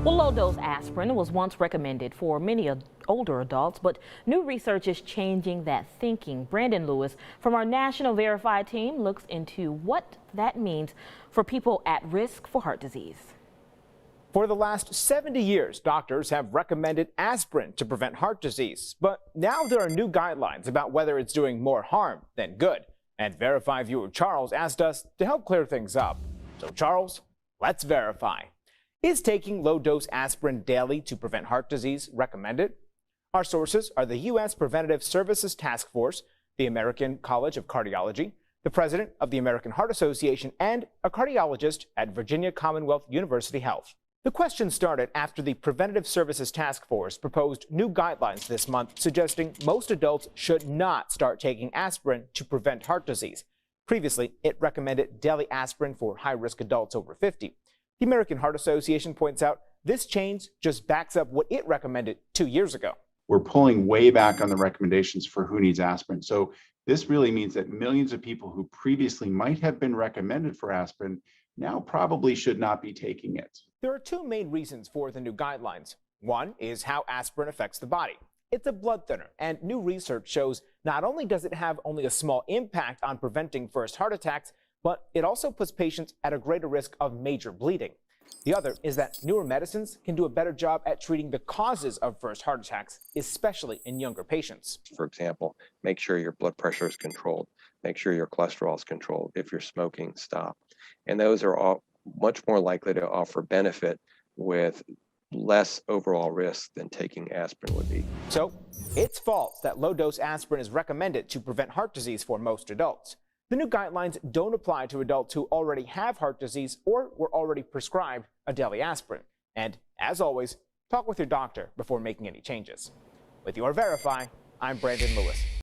Well, low-dose aspirin was once recommended for many older adults, but new research is changing that thinking. Brandon Lewis from our National Verify team looks into what that means for people at risk for heart disease. For the last 70 years, doctors have recommended aspirin to prevent heart disease. But now there are new guidelines about whether it's doing more harm than good. And Verify viewer Charles asked us to help clear things up. So Charles, let's verify. Is taking low-dose aspirin daily to prevent heart disease recommended? Our sources are the U.S. Preventative Services Task Force, the American College of Cardiology, the president of the American Heart Association, and a cardiologist at Virginia Commonwealth University Health. The question started after the Preventative Services Task Force proposed new guidelines this month suggesting most adults should not start taking aspirin to prevent heart disease. Previously, it recommended daily aspirin for high-risk adults over 50. The American Heart Association points out this change just backs up what it recommended 2 years ago. We're pulling way back on the recommendations for who needs aspirin. So this really means that millions of people who previously might have been recommended for aspirin now probably should not be taking it. There are two main reasons for the new guidelines. One is how aspirin affects the body. It's a blood thinner, and new research shows not only does it have only a small impact on preventing first heart attacks, but it also puts patients at a greater risk of major bleeding. The other is that newer medicines can do a better job at treating the causes of first heart attacks, especially in younger patients. For example, make sure your blood pressure is controlled. Make sure your cholesterol is controlled. If you're smoking, stop. And those are all much more likely to offer benefit with less overall risk than taking aspirin would be. So it's false that low-dose aspirin is recommended to prevent heart disease for most adults. The new guidelines don't apply to adults who already have heart disease or were already prescribed a daily aspirin. And as always, talk with your doctor before making any changes. With your Verify, I'm Brandon Lewis.